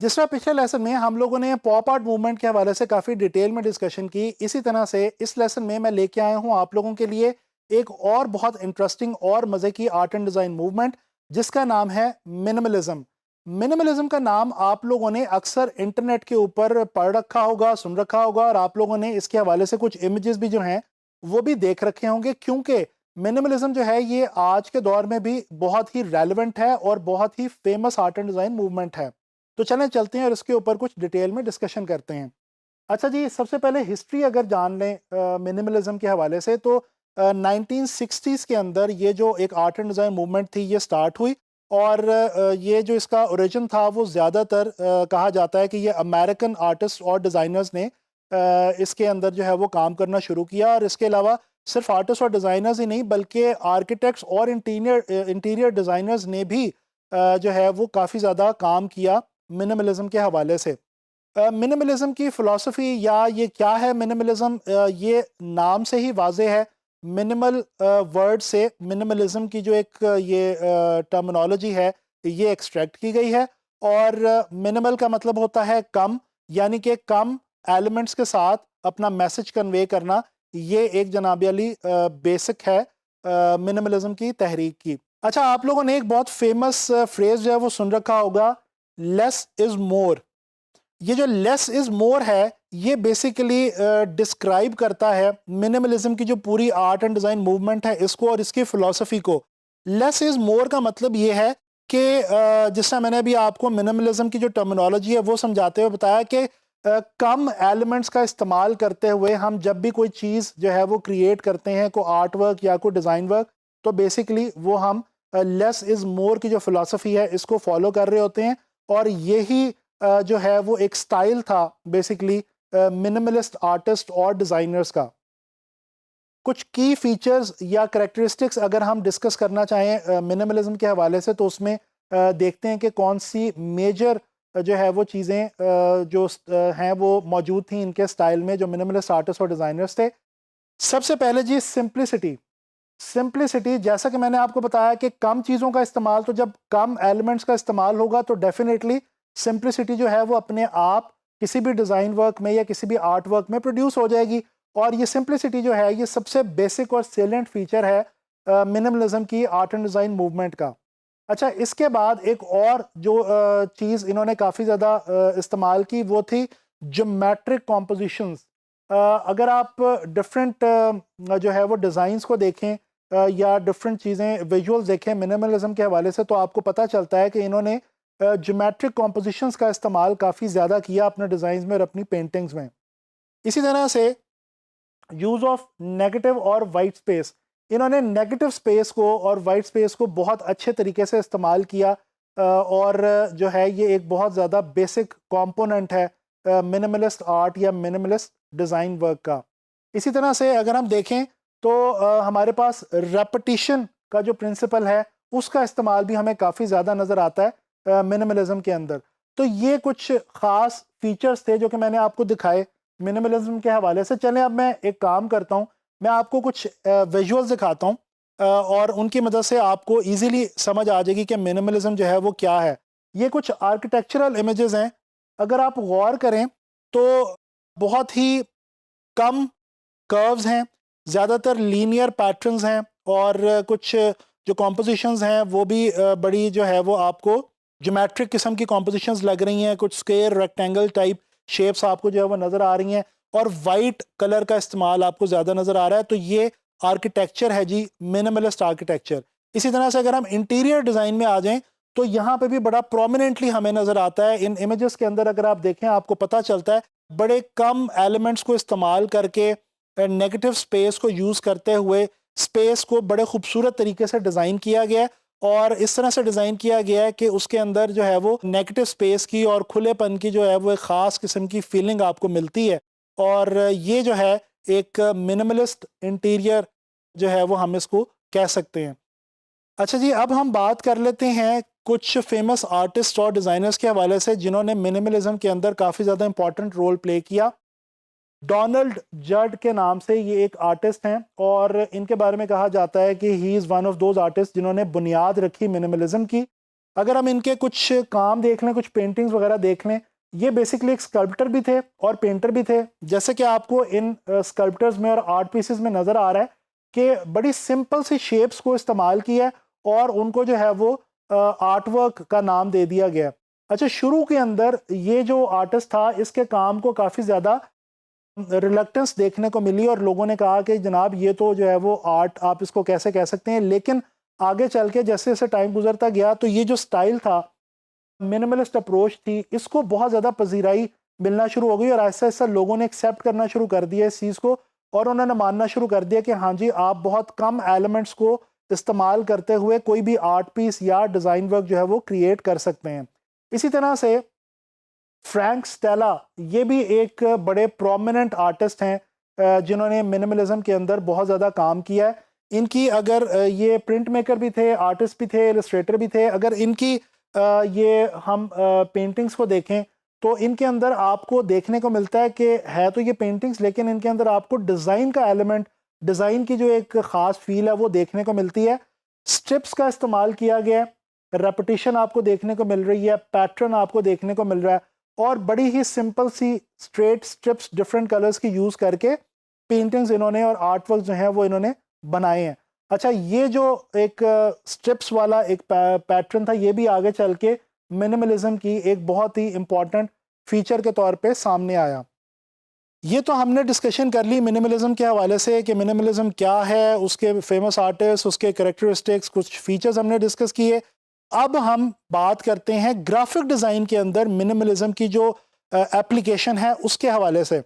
जिस तरह पिछले लेसन में हम लोगों ने पॉप आर्ट मूवमेंट के हवाले से काफ़ी डिटेल में डिस्कशन की, इसी तरह से इस लेसन में मैं लेके आया हूँ आप लोगों के लिए एक और बहुत इंटरेस्टिंग और मज़े की आर्ट एंड डिज़ाइन मूवमेंट जिसका नाम है मिनिमलिज्म। मिनिमलिज्म का नाम आप लोगों ने अक्सर इंटरनेट के ऊपर पढ़ रखा होगा, सुन रखा होगा, और आप लोगों ने इसके हवाले से कुछ इमेजेस भी जो हैं वो भी देख रखे होंगे, क्योंकि मिनिमलिज्म जो है ये आज के दौर में भी बहुत ही रेलिवेंट है और बहुत ही famous art and design movement है। तो चलें चलते हैं और इसके ऊपर कुछ डिटेल में डिस्कशन करते हैं। अच्छा जी, सबसे पहले हिस्ट्री अगर जान लें मिनिमलिज्म के हवाले से, तो 1960s के अंदर ये जो एक आर्ट एंड डिज़ाइन मूवमेंट थी ये स्टार्ट हुई। और ये जो इसका ओरिजिन था वो ज़्यादातर कहा जाता है कि ये अमेरिकन आर्टिस्ट और डिज़ाइनर्स ने इसके अंदर जो है वो काम करना शुरू किया। और इसके अलावा सिर्फ आर्टिस्ट और डिज़ाइनर्स ही नहीं बल्कि आर्किटेक्ट्स और इंटीरियर डिज़ाइनर्स ने भी जो है वो काफ़ी ज़्यादा काम किया मिनिमलिज्म के हवाले से। मिनिमलिज्म की फ़िलॉसफी या ये क्या है मिनिमलिज्म, ये नाम से ही वाज़ेह है। मिनिमल वर्ड से मिनिमलिज्म की जो एक ये टर्मिनोलॉजी है ये एक्सट्रैक्ट की गई है। और मिनिमल का मतलब होता है कम, यानी कि कम एलिमेंट्स के साथ अपना मैसेज कन्वे करना। ये एक जनाब अली बेसिक है मिनिमलिज्म की तहरीक की। अच्छा, आप लोगों ने एक बहुत फेमस फ्रेज जो है वो सुन रखा होगा, लेस इज़ मोर। ये जो लेस इज़ मोर है ये बेसिकली डिस्क्राइब करता है मिनिमलिज्म की जो पूरी आर्ट एंड डिज़ाइन मूवमेंट है इसको और इसकी फ़िलॉसफी को। लेस इज़ मोर का मतलब ये है कि जिस तरह मैंने अभी आपको मिनिमलिज्म की जो टर्मिनोलॉजी है वो समझाते हुए बताया कि कम एलिमेंट्स का इस्तेमाल करते हुए हम जब भी कोई चीज़ जो है वो क्रिएट करते हैं, कोई आर्ट वर्क या कोई डिज़ाइन वर्क, तो बेसिकली वो हम लेस इज़ मोर की जो फ़िलॉसफी है इसको फॉलो कर रहे होते हैं। और यही जो है वो एक स्टाइल था बेसिकली मिनिमलिस्ट आर्टिस्ट और डिज़ाइनर्स का। कुछ की फीचर्स या करेक्टरिस्टिक्स अगर हम डिस्कस करना चाहें मिनिमलिज्म के हवाले से, तो उसमें देखते हैं कि कौन सी मेजर जो है वो चीज़ें हैं वो मौजूद थी इनके स्टाइल में जो मिनिमलिस्ट आर्टिस्ट और डिज़ाइनर्स थे। सबसे पहले जी सिंप्लिसिटी। सिंप्लिसिटी, जैसा कि मैंने आपको बताया कि कम चीज़ों का इस्तेमाल, तो जब कम एलिमेंट्स का इस्तेमाल होगा तो डेफिनेटली सिंप्लिसिटी जो है वो अपने आप किसी भी डिज़ाइन वर्क में या किसी भी आर्ट वर्क में प्रोड्यूस हो जाएगी। और ये सिंप्लिसिटी जो है ये सबसे बेसिक और सेलेंट फीचर है मिनिमलिज्म की आर्ट एंड डिज़ाइन मूवमेंट का। अच्छा, इसके बाद एक और जो चीज़ इन्होंने काफ़ी ज़्यादा इस्तेमाल की वो थी ज्योमेट्रिक कॉम्पोजिशंस। अगर आप डिफरेंट जो है वो डिज़ाइंस को देखें या डिफरेंट चीज़ें विजुअल्स देखें मिनिमलिज्म के हवाले से, तो आपको पता चलता है कि इन्होंने ज्योमेट्रिक कॉम्पोजिशंस का इस्तेमाल काफ़ी ज़्यादा किया अपने डिज़ाइंस में और अपनी पेंटिंग्स में। इसी तरह से यूज़ ऑफ नेगेटिव और वाइट स्पेस, इन्होंने नेगेटिव स्पेस को और वाइट स्पेस को बहुत अच्छे तरीके से इस्तेमाल किया। और जो है ये एक बहुत ज़्यादा बेसिक कंपोनेंट है मिनिमलिस्ट आर्ट या मिनिमलिस्ट डिज़ाइन वर्क का। इसी तरह से अगर हम देखें तो हमारे पास रेपिटिशन का जो प्रिंसिपल है उसका इस्तेमाल भी हमें काफ़ी ज़्यादा नज़र आता है मिनिमलिज्म के अंदर। तो ये कुछ ख़ास फीचर्स थे जो कि मैंने आपको दिखाए मिनिमलिज्म के हवाले से। चलें अब मैं एक काम करता हूँ, मैं आपको कुछ विजुअल्स दिखाता हूँ और उनकी मदद से आपको इजीली समझ आ जाएगी कि मिनिमलिज्म जो है वो क्या है। ये कुछ आर्किटेक्चरल इमेजेस हैं, अगर आप गौर करें तो बहुत ही कम कर्व्स हैं, ज़्यादातर लीनियर पैटर्न्स हैं और कुछ जो कॉम्पोजिशंस हैं वो भी बड़ी जो है वो आपको ज्योमेट्रिक किस्म की कॉम्पोजिशंस लग रही हैं। कुछ स्क्वायर रेक्टेंगल टाइप शेप्स आपको जो है वो नज़र आ रही हैं और वाइट कलर का इस्तेमाल आपको ज़्यादा नज़र आ रहा है। तो ये आर्किटेक्चर है जी, मिनिमलिस्ट आर्किटेक्चर। इसी तरह से अगर हम इंटीरियर डिज़ाइन में आ जाएं तो यहाँ पे भी बड़ा प्रोमिनेंटली हमें नज़र आता है इन इमेजेस के अंदर। अगर आप देखें आपको पता चलता है बड़े कम एलिमेंट्स को इस्तेमाल करके नेगेटिव स्पेस को यूज़ करते हुए स्पेस को बड़े खूबसूरत तरीके से डिज़ाइन किया गया है। और इस तरह से डिज़ाइन किया गया है कि उसके अंदर जो है वो नेगेटिव स्पेस की और खुलेपन की जो है वो एक ख़ास किस्म की फीलिंग आपको मिलती है। और ये जो है एक मिनिमलिस्ट इंटीरियर जो है वो हम इसको कह सकते हैं। अच्छा जी, अब हम बात कर लेते हैं कुछ फेमस आर्टिस्ट और डिज़ाइनर्स के हवाले से जिन्होंने मिनिमलिज्म के अंदर काफ़ी ज़्यादा इंपॉर्टेंट रोल प्ले किया। डोनाल्ड जड के नाम से ये एक आर्टिस्ट हैं और इनके बारे में कहा जाता है कि he is one of those artist जिन्होंने बुनियाद रखी मिनिमलिज्म की। अगर हम इनके कुछ काम देख लें, कुछ पेंटिंग्स वगैरह देख लें, ये बेसिकली एक स्कल्प्टर भी थे और पेंटर भी थे। जैसे कि आपको इन स्कल्प्टर्स में और आर्ट पीसेस में नज़र आ रहा है कि बड़ी सिंपल सी शेप्स को इस्तेमाल किया है और उनको जो है वो आर्ट वर्क का नाम दे दिया गया। अच्छा, शुरू के अंदर ये जो आर्टिस्ट था इसके काम को काफ़ी ज़्यादा रिलक्टेंस देखने को मिली और लोगों ने कहा कि जनाब ये तो जो है वो आर्ट आप इसको कैसे कह सकते हैं। लेकिन आगे चल के जैसे जैसे टाइम गुजरता गया तो ये जो स्टाइल था, मिनिमलिस्ट अप्रोच थी, इसको बहुत ज़्यादा पजीराई मिलना शुरू हो गई और ऐसा ऐसा लोगों ने एक्सेप्ट करना शुरू कर दिया इस चीज़ को और उन्होंने मानना शुरू कर दिया कि हाँ जी, आप बहुत कम एलिमेंट्स को इस्तेमाल करते हुए कोई भी आर्ट पीस या डिज़ाइन वर्क जो है वो क्रिएट कर सकते हैं। इसी तरह से फ्रैंक स्टेला ये भी एक बड़े प्रोमिनेंट आर्टिस्ट हैं जिन्होंने मिनिमलिज्म के अंदर बहुत ज़्यादा काम किया है। इनकी अगर ये प्रिंट मेकर भी थे, आर्टिस्ट भी थे, इलस्ट्रेटर भी थे। अगर इनकी ये हम पेंटिंग्स को देखें तो इनके अंदर आपको देखने को मिलता है कि है तो ये पेंटिंग्स, लेकिन इनके अंदर आपको डिज़ाइन का एलिमेंट, डिज़ाइन की जो एक ख़ास फील है वो देखने को मिलती है। स्ट्रिप्स का इस्तेमाल किया गया है, रेपिटेशन आपको देखने को मिल रही है, पैटर्न आपको देखने को मिल रहा है और बड़ी ही सिंपल सी स्ट्रेट स्ट्रिप्स डिफरेंट कलर्स की यूज़ करके पेंटिंग्स इन्होंने और आर्ट वर्क जो हैं वो इन्होंने बनाए हैं। अच्छा, ये जो एक स्ट्रिप्स वाला एक पैटर्न था, ये भी आगे चल के मिनिमलिज्म की एक बहुत ही इम्पॉर्टेंट फीचर के तौर पे सामने आया। ये तो हमने डिस्कशन कर ली मिनिमलिज्म के हवाले से कि मिनिमलिज्म क्या है, उसके फेमस आर्टिस्ट, उसके कैरेक्टरिस्टिक्स, कुछ फीचर्स हमने डिस्कस किए। अब हम बात करते हैं ग्राफिक डिज़ाइन के अंदर मिनिमलिज्म की जो एप्लीकेशन है उसके हवाले से।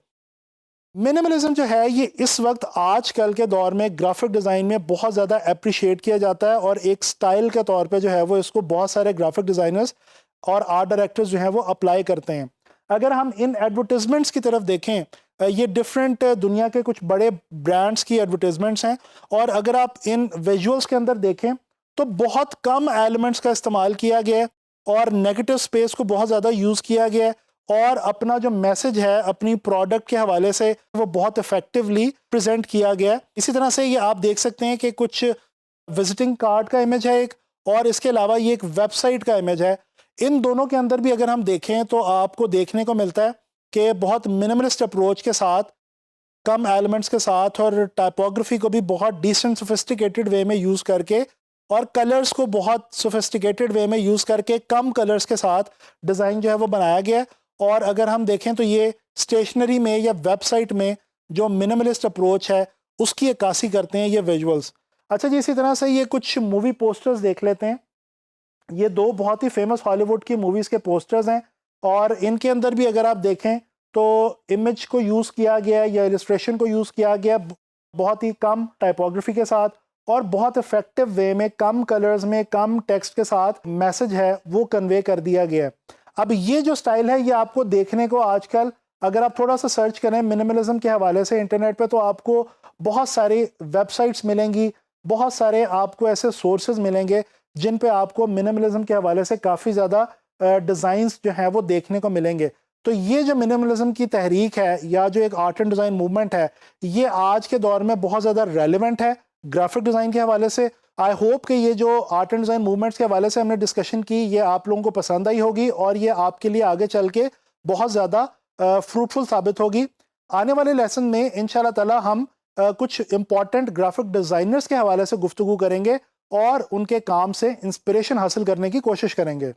मिनिमलिज्म जो है ये इस वक्त आजकल के दौर में ग्राफिक डिज़ाइन में बहुत ज़्यादा अप्रिशिएट किया जाता है और एक स्टाइल के तौर पे जो है वो इसको बहुत सारे ग्राफिक डिज़ाइनर्स और आर्ट डायरेक्टर्स जो हैं वो अप्लाई करते हैं। अगर हम इन एडवर्टिजमेंट्स की तरफ देखें, ये डिफरेंट दुनिया के कुछ बड़े ब्रांड्स की एडवर्टिजमेंट्स हैं और अगर आप इन विजुअल्स के अंदर देखें तो बहुत कम एलिमेंट्स का इस्तेमाल किया गया है और नेगेटिव स्पेस को बहुत ज़्यादा यूज़ किया गया है और अपना जो मैसेज है अपनी प्रोडक्ट के हवाले से वो बहुत इफेक्टिवली प्रेजेंट किया गया है। इसी तरह से ये आप देख सकते हैं कि कुछ विजिटिंग कार्ड का इमेज है एक, और इसके अलावा ये एक वेबसाइट का इमेज है। इन दोनों के अंदर भी अगर हम देखें तो आपको देखने को मिलता है कि बहुत मिनिमलिस्ट अप्रोच के साथ, कम एलिमेंट्स के साथ और टाइपोग्राफी को भी बहुत डिसेंट सोफिस्टिकेटेड वे में यूज़ करके और कलर्स को बहुत सोफिस्टिकेटेड वे में यूज़ करके कम कलर्स के साथ डिज़ाइन जो है वो बनाया गया है। और अगर हम देखें तो ये स्टेशनरी में या वेबसाइट में जो मिनिमलिस्ट अप्रोच है उसकी अक्कासी करते हैं ये विजुअल्स। अच्छा जी, इसी तरह से ये कुछ मूवी पोस्टर्स देख लेते हैं। ये दो बहुत ही फेमस हॉलीवुड की मूवीज़ के पोस्टर्स हैं और इनके अंदर भी अगर आप देखें तो इमेज को यूज़ किया गया या इलस्ट्रेशन को यूज़ किया गया बहुत ही कम टाइपोग्राफी के साथ और बहुत इफेक्टिव वे में, कम कलर्स में, कम टेक्स्ट के साथ मैसेज है वो कन्वे कर दिया गया है। अब ये जो स्टाइल है ये आपको देखने को आजकल, अगर आप थोड़ा सा सर्च करें मिनिमलिज्म के हवाले से इंटरनेट पे, तो आपको बहुत सारी वेबसाइट्स मिलेंगी, बहुत सारे आपको ऐसे सोर्सेज मिलेंगे जिन पे आपको मिनिमलिज्म के हवाले से काफ़ी ज़्यादा डिज़ाइंस जो हैं वो देखने को मिलेंगे। तो ये जो मिनिमलिज्म की तहरीक है या जो एक आर्ट एंड डिज़ाइन मूवमेंट है, ये आज के दौर में बहुत ज़्यादा रेलिवेंट है ग्राफिक डिज़ाइन के हवाले से। आई होप कि ये जो आर्ट एंड डिज़ाइन मूवमेंट्स के हवाले से हमने डिस्कशन की ये आप लोगों को पसंद आई होगी और ये आपके लिए आगे चल के बहुत ज़्यादा फ्रूटफुल साबित होगी। आने वाले लेसन में इंशाल्लाह ताला हम कुछ इंपॉर्टेंट ग्राफिक डिज़ाइनर्स के हवाले से गुफ्तगू करेंगे और उनके काम से इंस्पिरेशन हासिल करने की कोशिश करेंगे।